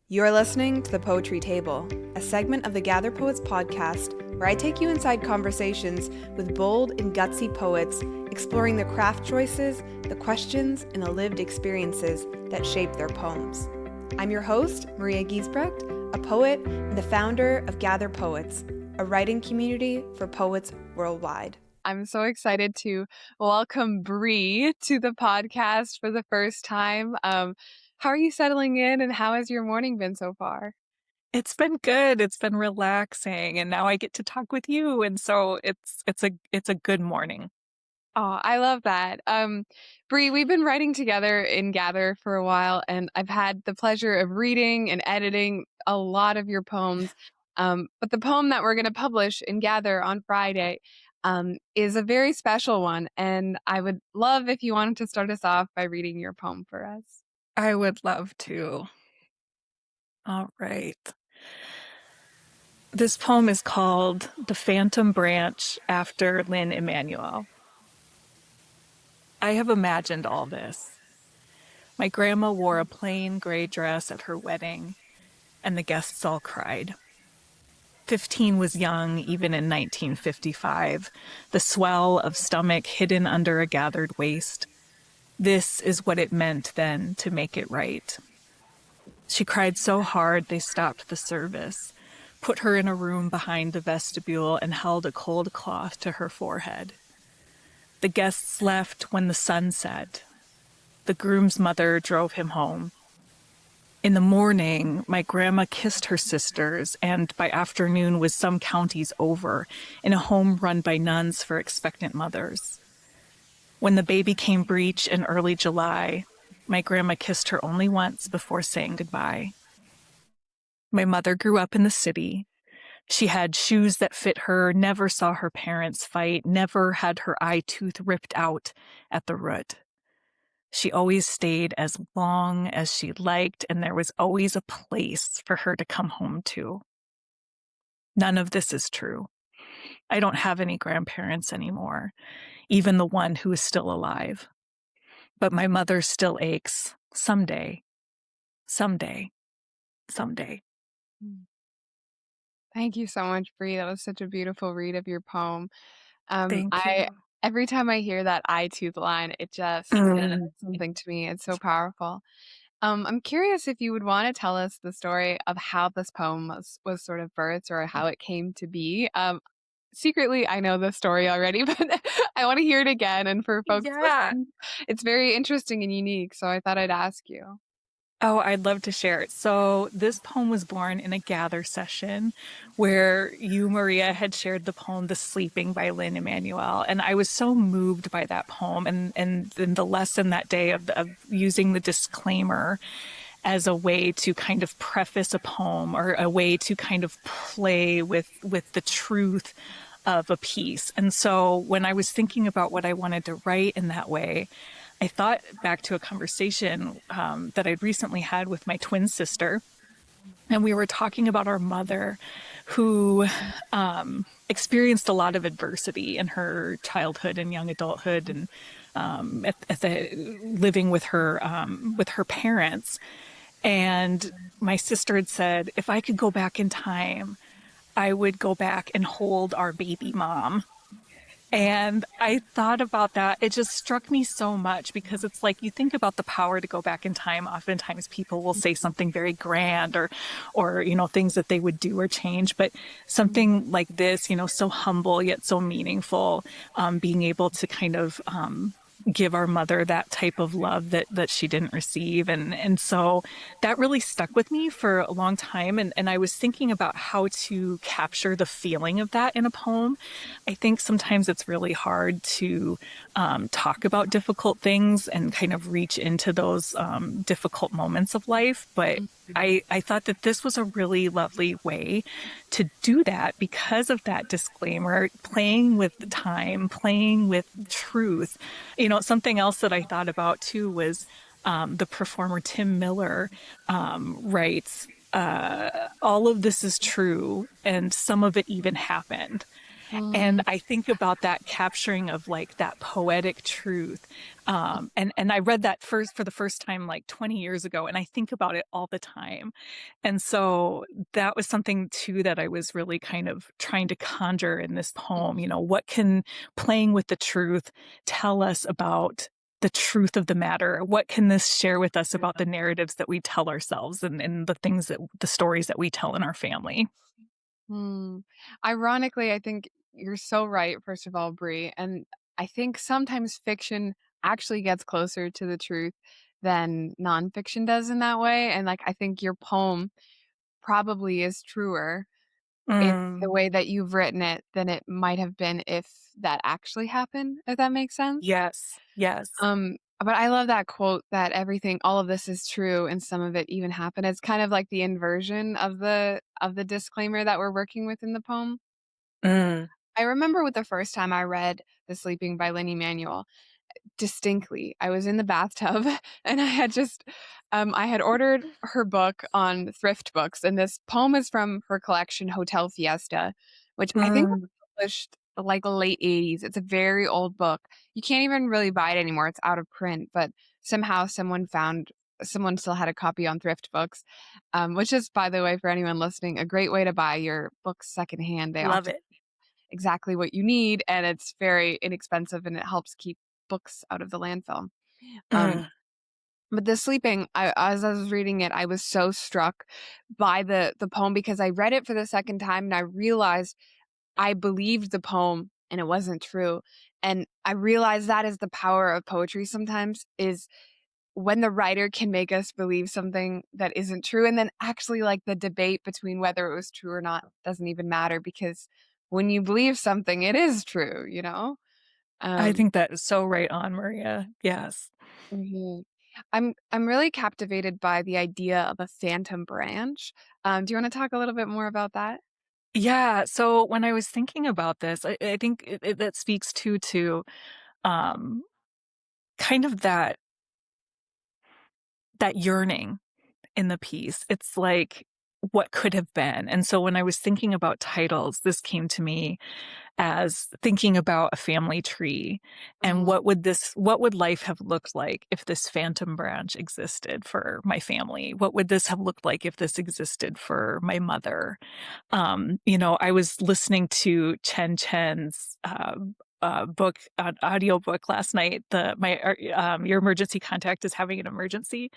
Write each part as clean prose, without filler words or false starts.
You're listening to The Poetry Table, a segment of the Gather Poets podcast where I take you inside conversations with bold and gutsy poets exploring the craft choices, the questions, and the lived experiences that shape their poems. I'm your host, Maria Giesbrecht, a poet and the founder of Gather Poets, a writing community for poets worldwide. I'm so excited to welcome Bree to the podcast for the first time. How are you settling in, and how has your morning been so far? It's been good. It's been relaxing, and now I get to talk with you, and so it's a good morning. Oh, I love that. Bree, we've been writing together in Gather for a while, and I've had the pleasure of reading and editing a lot of your poems. But the poem that we're going to publish in Gather on Friday is a very special one, and I would love if you wanted to start us off by reading your poem for us. I would love to. All right. This poem is called The Phantom Branch after Lynn Emanuel. I have imagined all this. My grandma wore a plain gray dress at her wedding, and the guests all cried. 15 was young, even in 1955, the swell of stomach hidden under a gathered waist. This is what it meant then to make it right. She cried so hard they stopped the service, put her in a room behind the vestibule, and held a cold cloth to her forehead. The guests left when the sun set. The groom's mother drove him home. In the morning, my grandma kissed her sisters, and by afternoon was some counties over, in a home run by nuns for expectant mothers. When the baby came breech in early July, my grandma kissed her only once before saying goodbye. My mother grew up in the city. She had shoes that fit her, never saw her parents fight, never had her eye tooth ripped out at the root. She always stayed as long as she liked, and there was always a place for her to come home to. None of this is true. I don't have any grandparents anymore, even the one who is still alive. But my mother still aches. Someday, someday, someday. Thank you so much, Bree. That was such a beautiful read of your poem. Thank you. Every time I hear that eye tooth line, it just does something to me. It's so powerful. I'm curious if you would want to tell us the story of how this poem was sort of birthed or how it came to be. Secretly, I know the story already, but I want to hear it again. And for folks Yeah. listening, it's very interesting and unique. So I thought I'd ask you. Oh, I'd love to share it. So this poem was born in a gather session where you, Maria, had shared the poem The Sleeping by Lynn Emanuel. And I was so moved by that poem and the lesson that day of using the disclaimer as a way to kind of preface a poem or a way to kind of play with the truth of a piece. And so when I was thinking about what I wanted to write in that way, I thought back to a conversation that I'd recently had with my twin sister. And we were talking about our mother who experienced a lot of adversity in her childhood and young adulthood and living with her parents. And my sister had said, if I could go back in time, I would go back and hold our baby mom. And I thought about that. It just struck me so much because it's like you think about the power to go back in time. Oftentimes people will say something very grand or, things that they would do or change. But something like this, so humble yet so meaningful, being able to kind of give our mother that type of love that she didn't receive. And so that really stuck with me for a long time. And I was thinking about how to capture the feeling of that in a poem. I think sometimes it's really hard to talk about difficult things and kind of reach into those difficult moments of life. But I thought that this was a really lovely way to do that because of that disclaimer, playing with time, playing with truth. Something else that I thought about too was the performer Tim Miller writes, all of this is true and some of it even happened. And Mm, I think about that capturing of like that poetic truth. And I read that first for the first time like 20 years ago, and I think about it all the time. And so that was something too that I was really kind of trying to conjure in this poem. You know, what can playing with the truth tell us about the truth of the matter? What can this share with us about the narratives that we tell ourselves and the things that the stories that we tell in our family? mm. Ironically, I think you're so right, first of all, Brie. And I think sometimes fiction actually gets closer to the truth than nonfiction does in that way. And like, I think your poem probably is truer in the Mm, way that you've written it than it might have been if that actually happened, if that makes sense. yes, yes. But I love that quote that everything, all of this is true and some of it even happened. It's kind of like the inversion of the disclaimer that we're working with in the poem. Mm, I remember with the first time I read The Sleeping by Lynn Emanuel, distinctly. I was in the bathtub and I had ordered her book on Thrift Books, and this poem is from her collection Hotel Fiesta, which I think was mm, published like late 80s. It's a very old book. You can't even really buy it anymore. It's out of print, but somehow someone still had a copy on Thrift Books, which is, by the way, for anyone listening, a great way to buy your books secondhand. They love often it. exactly what you need, and it's very inexpensive, and it helps keep books out of the landfill. Um, Mm, but the sleeping, as I was reading it, I was so struck by the poem because I read it for the second time and I realized I believed the poem and it wasn't true. And I realized that is the power of poetry sometimes is when the writer can make us believe something that isn't true. And then actually like the debate between whether it was true or not doesn't even matter because when you believe something, it is true, you know? I Um, think that is so right on, Maria. Yes. mhm. I'm really captivated by the idea of a phantom branch. Do you want to talk a little bit more about that? Yeah. So when I was thinking about this, I think that speaks to um, kind of that yearning in the piece. It's like what could have been. And so when I was thinking about titles, this came to me as thinking about a family tree and Mm, what would life have looked like if this phantom branch existed for my family? What would this have looked like if this existed for my mother? You know, I was listening to Chen Chen's book, audio book last night. Your emergency contact is having an emergency,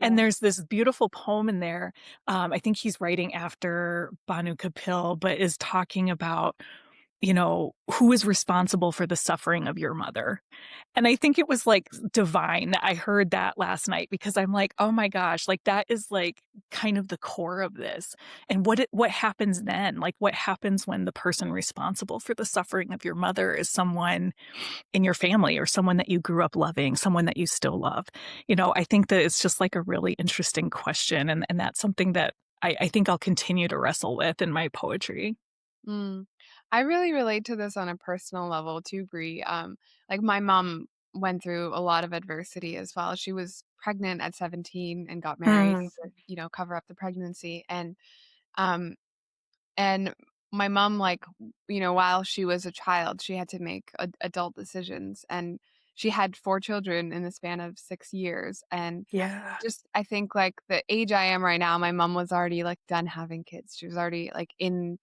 and yeah. there's this beautiful poem in there. I think he's writing after Banu Kapil, but is talking about, you know, who is responsible for the suffering of your mother. And I think it was like divine that I heard that last night because I'm like, oh my gosh, like that is like kind of the core of this. And what happens then? Like what happens when the person responsible for the suffering of your mother is someone in your family or someone that you grew up loving, someone that you still love? You know, I think that it's just like a really interesting question. And that's something that I think I'll continue to wrestle with in my poetry. Mm. I really relate to this on a personal level too, Brie. Like my mom went through a lot of adversity as well. She was pregnant at 17 and got married Mm, to, cover up the pregnancy. Um, And my mom, like, while she was a child, she had to make adult decisions, and she had 4 children in the span of 6 years, and yeah. just I think, like, the age I am right now, my mom was already, like, done having kids. She was already, like, in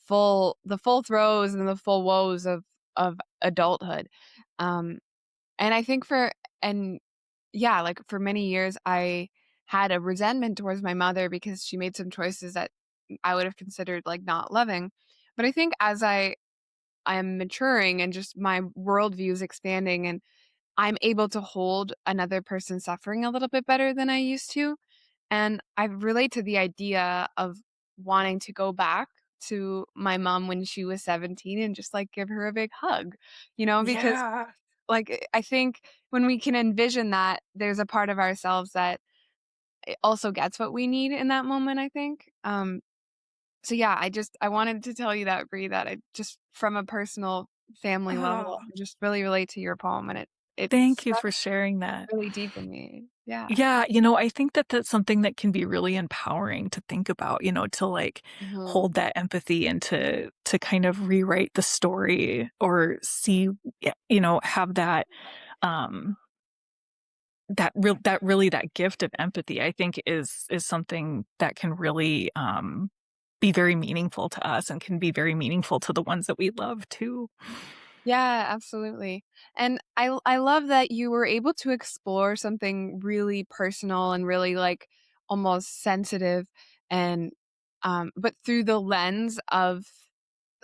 the full throes and the full woes of adulthood. Um, and I think for and yeah, like, for many years, I had a resentment towards my mother because she made some choices that I would have considered, like, not loving. But I think as I am maturing and just my worldview is expanding and I'm able to hold another person's suffering a little bit better than I used to, and I relate to the idea of wanting to go back to my mom when she was 17 and just, like, give her a big hug, because, Yeah. like, I think when we can envision that, there's a part of ourselves that also gets what we need in that moment, I think. So yeah, I wanted to tell you that, Bree, that I just from a personal family level, Oh, I just really relate to your poem, and It Thank you struck for sharing that. really deep in me. Yeah. Yeah, I think that that's something that can be really empowering to think about, to like Mhm. hold that empathy and to kind of rewrite the story or see, have um that gift of empathy, I think is something that can really be very meaningful to us and can be very meaningful to the ones that we love too. Yeah, absolutely. And I love that you were able to explore something really personal and really like almost sensitive and but through the lens of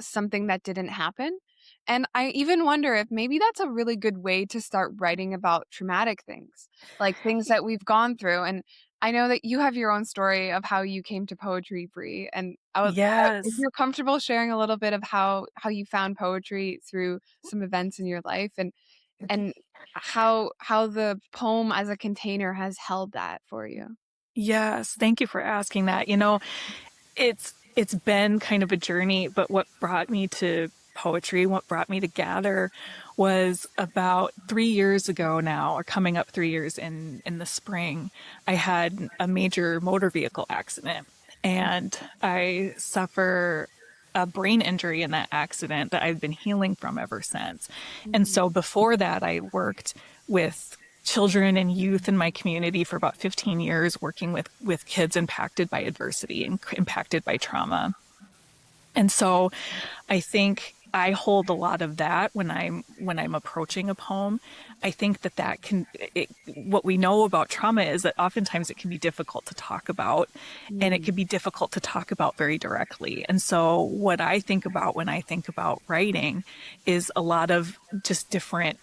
something that didn't happen. And I even wonder if maybe that's a really good way to start writing about traumatic things, like things that we've gone through. And I know that you have your own story of how you came to poetry, Bree. And if Yes. you're comfortable sharing a little bit of how you found poetry through some events in your life and how the poem as a container has held that for you. Yes, thank you for asking that. It's been kind of a journey, but what brought me to poetry, what brought me to gather was about 3 years ago now, or coming up 3 years in the spring. I had a major motor vehicle accident and I suffer a brain injury in that accident that I've been healing from ever since. And Mhm. so before that, I worked with children and youth in my community for about 15 years, working with kids impacted by adversity and impacted by trauma. And so I think I hold a lot of that when I'm approaching a poem. I think that what we know about trauma is that oftentimes it can be difficult to talk about, and it Mm. can be difficult to talk about very directly. And so what I think about when I think about writing is a lot of just different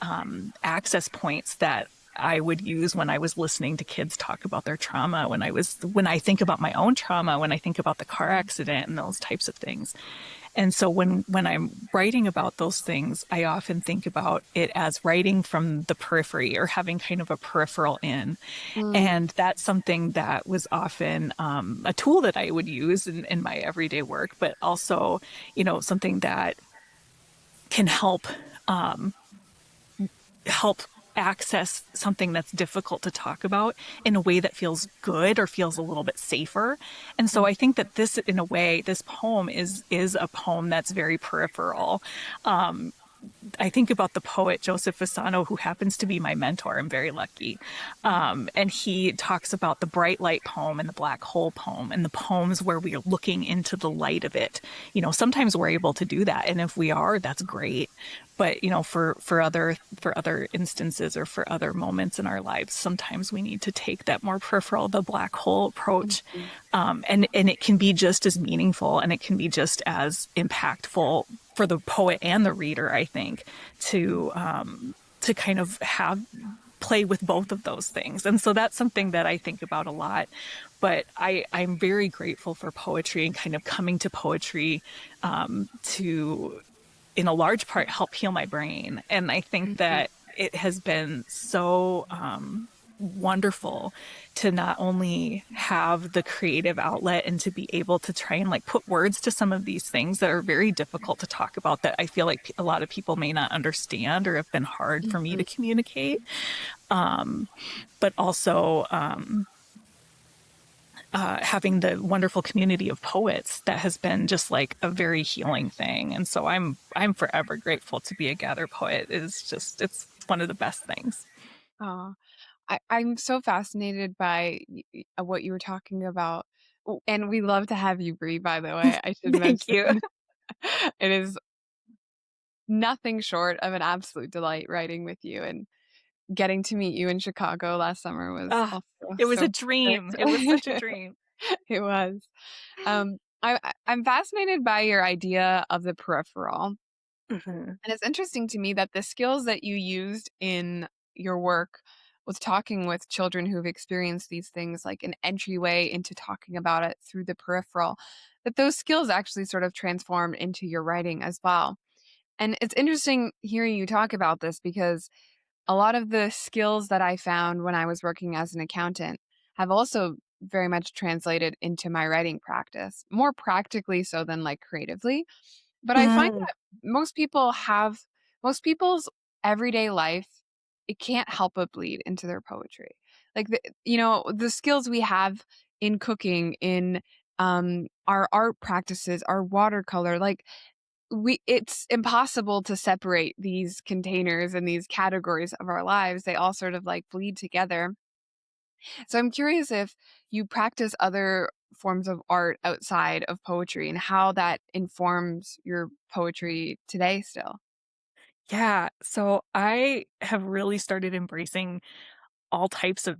access points that I would use when I was listening to kids talk about their trauma, when I think about my own trauma, when I think about the car accident and those types of things. And so when I'm writing about those things, I often think about it as writing from the periphery or having kind of a peripheral in. Mm. And that's something that was often a tool that I would use in my everyday work, but also, something that can help access something that's difficult to talk about in a way that feels good or feels a little bit safer. And so I think that this, in a way, this poem is a poem that's very peripheral. I think about the poet Joseph Fasano, who happens to be my mentor. I'm very lucky. And he talks about the bright light poem and the black hole poem and the poems where we are looking into the light of it. Sometimes we're able to do that. And if we are, that's great. But, for other instances or for other moments in our lives, sometimes we need to take that more peripheral, the black hole approach. Mhm. And it can be just as meaningful and it can be just as impactful for the poet and the reader, I think, to kind of have play with both of those things. And so that's something that I think about a lot. But I'm very grateful for poetry and kind of coming to poetry to, in a large part, help heal my brain. And I think Mhm. that it has been so wonderful to not only have the creative outlet and to be able to try and like put words to some of these things that are very difficult to talk about, that I feel like a lot of people may not understand or have been hard for me Mhm. to communicate. But also having the wonderful community of poets that has been just like a very healing thing. And so I'm forever grateful to be a gather poet. It's one of the best things. Aw. I'm so fascinated by what you were talking about. And we love to have you, Bree, by the way. I should Thank mention. you. It is nothing short of an absolute delight writing with you. And getting to meet you in Chicago last summer was Ah, also it was a so dream. It was such a perfect. dream. It was. I'm fascinated by your idea of the peripheral. Mhm. And it's interesting to me that the skills that you used in your work with talking with children who've experienced these things, like an entryway into talking about it through the peripheral, that those skills actually sort of transformed into your writing as well. And it's interesting hearing you talk about this because a lot of the skills that I found when I was working as an accountant have also very much translated into my writing practice, more practically so than like creatively. But I find Mm. that most people's everyday life it can't help but bleed into their poetry. Like the skills we have in cooking, in our art practices, our watercolor, like it's impossible to separate these containers and these categories of our lives. They all sort of like bleed together. So I'm curious if you practice other forms of art outside of poetry and how that informs your poetry today still. Yeah, so I have really started embracing all types of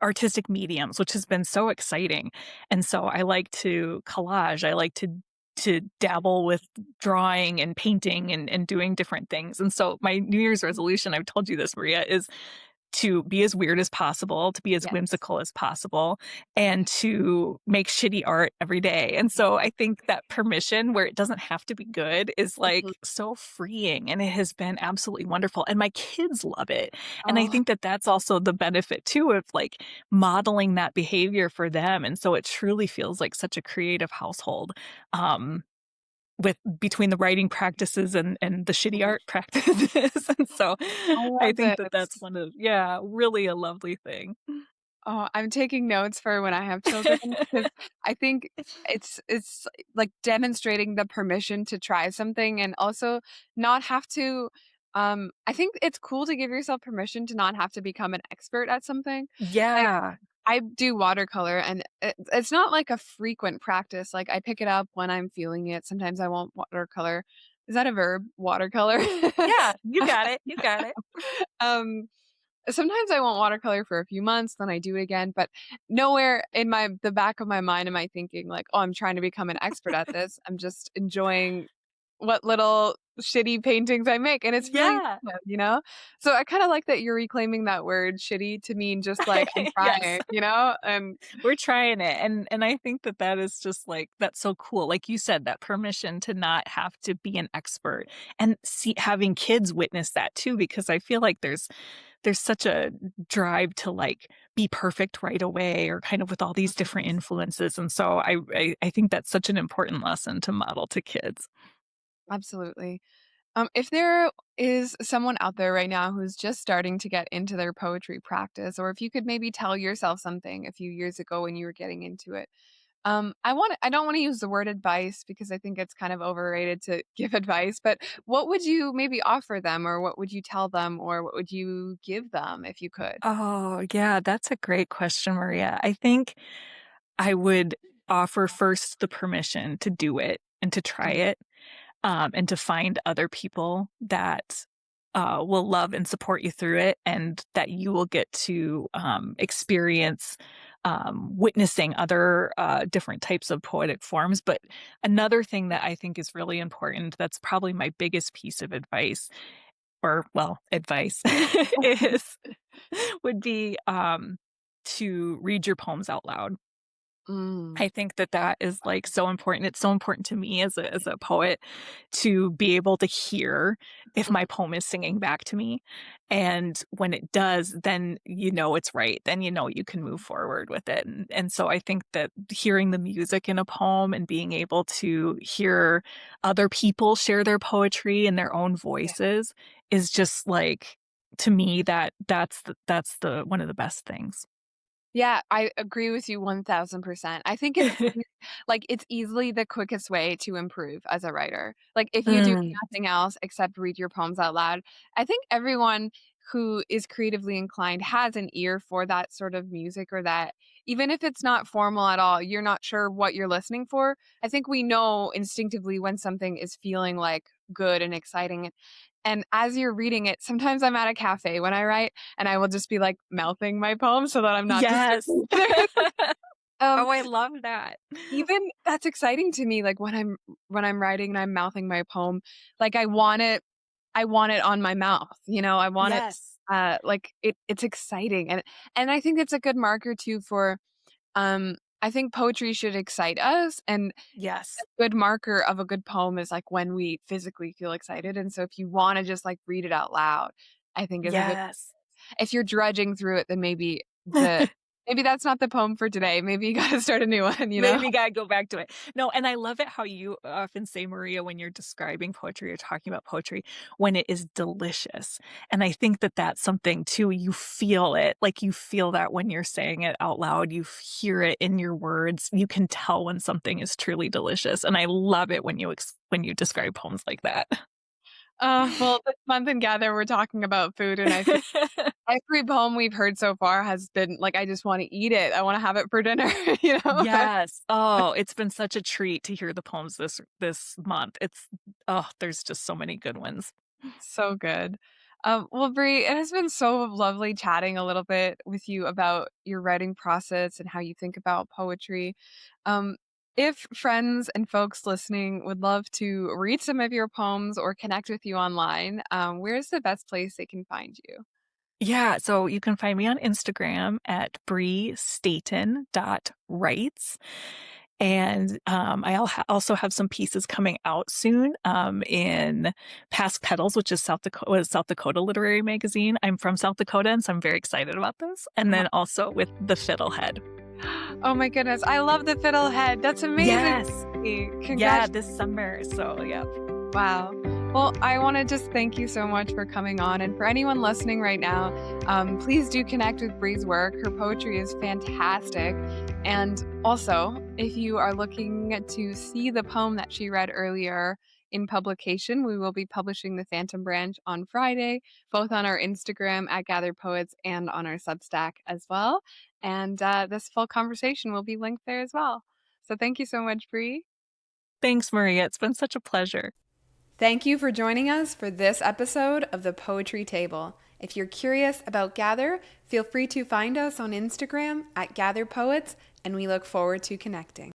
artistic mediums, which has been so exciting. And so I like to collage. I like to dabble with drawing and painting and doing different things. And so my New Year's resolution, I've told you this, Maria, is to be as weird as possible, to be as Yes. whimsical as possible, and to make shitty art every day. And so I think that permission where it doesn't have to be good is Mhm. like so freeing, and it has been absolutely wonderful. And my kids love it. And I Oh, think that that's also the benefit too of like modeling that behavior for them. And so it truly feels like such a creative household. Um, with between the writing practices and the shitty mhm. art practices. And so I I love think that that's this. one of yeah, really a lovely thing. Oh, I'm taking notes for when I have children because I think it's like demonstrating the permission to try something and also not have to I think it's cool to give yourself permission to not have to become an expert at something. Like Yeah. I do watercolor and it's not like a frequent practice. Like I pick it up when I'm feeling it. Sometimes I won't watercolor. Is that a verb? Watercolor? Yeah, you got it, you got it. um sometimes I won't watercolor for a few months, then I do it again, but nowhere in the back of my mind am I thinking like, "Oh, I'm trying to become an expert at this." I'm just enjoying what little shitty paintings I make, and it's feeling Yeah. good, you know? So I kinda like that you're reclaiming that word "shitty" to mean just like, "I'm Yes. trying," you know? And We're trying it, and I think that that is just, like that's so cool, like you said, that permission to not have to be an expert, and see having kids witness that too, because I feel like there's such a drive to, like, be perfect right away or kind of with all these different influences, and so I think that's such an important lesson to model to kids. absolutely. If there is someone out there right now who's just starting to get into their poetry practice, or if you could maybe tell yourself something a few years ago when you were getting into it, I don't want to use the word advice because I think it's kind of overrated to give advice, but what would you maybe offer them, or what would you tell them, or what would you give them if you could? Oh, yeah, that's a great question, Maria. I think I would offer first the permission to do it and to try Mhm. it, and to find other people that will love and support you through it, and that you will get to experience witnessing other different types of poetic forms. But another thing that I think is really important, that's probably my biggest piece of advice, or well, advice, is would be to read your poems out loud. Mm. I think that that is, like, so important. It's so important to me as a poet to be able to hear if my Mhm. poem is singing back to me, and when it does, then you know it's right, then you know you can move forward with it, and so I think that hearing the music in a poem and being able to hear other people share their poetry in their own Yeah. voices is just, like to me, that's the one of the best things. Yeah, I agree with you 1000%. I think it's like, it's easily the quickest way to improve as a writer. Like, if you do Mm, nothing else except read your poems out loud, I think everyone who is creatively inclined has an ear for that sort of music, or that even if it's not formal at all, you're not sure what you're listening for. I think we know instinctively when something is feeling, like, good and exciting, and as you're reading it, sometimes I'm at a cafe when I write, and I will just be, like, mouthing my poem so that I'm not yes. distracted. Um, Oh, I love that. even that's exciting to me, like, when I'm writing and I'm mouthing my poem, like, I want it on my mouth, you know? I want it, Yes. like, it's exciting, and I think it's a good marker too for, I think poetry should excite us, and Yes. a good marker of a good poem is, like, when we physically feel excited, and so if you wanna just, like, read it out loud, I think is a good Yes. if you're drudging through it, then maybe the Maybe that's not the poem for today. Maybe you got to start a new one, you know? Maybe gotta go back to it. No, and I love it how you often say, Maria, when you're describing poetry or talking about poetry, when it is delicious. And I think that that's something too. You feel it, like you feel that when you're saying it out loud. You hear it in your words. You can tell when something is truly delicious. And I love it when you describe poems like that. Well, this month in Gather, we're talking about food, and I feel every poem we've heard so far has been like, I just want to eat it. I want to have it for dinner, you know? Yes. Oh, it's been such a treat to hear the poems this month. There's just so many good ones. So good. Well, Bree, it has been so lovely chatting a little bit with you about your writing process and how you think about poetry. Um, if friends and folks listening would love to read some of your poems or connect with you online, where's the best place they can find you? Yeah, so you can find me on Instagram at breestaton.writes. And also have some pieces coming out soon in Past Petals, which is South Dakota Literary Magazine. I'm from South Dakota, and so I'm very excited about this. And then also with The Fiddlehead. Oh my goodness, I love the fiddlehead. That's amazing. Yes. Congratulations. Yeah, this summer. So, yeah. Wow. Well, I want to just thank you so much for coming on. And for anyone listening right now, please do connect with Bree's work. Her poetry is fantastic. And also, if you are looking to see the poem that she read earlier in publication, we will be publishing the Phantom Branch on Friday, both on our Instagram at Gather Poets and on our Substack as well. And this full conversation will be linked there as well. So thank you so much, Bree. Thanks, Maria. It's been such a pleasure. Thank you for joining us for this episode of the Poetry Table. If you're curious about Gather, feel free to find us on Instagram at Gather Poets, and we look forward to connecting.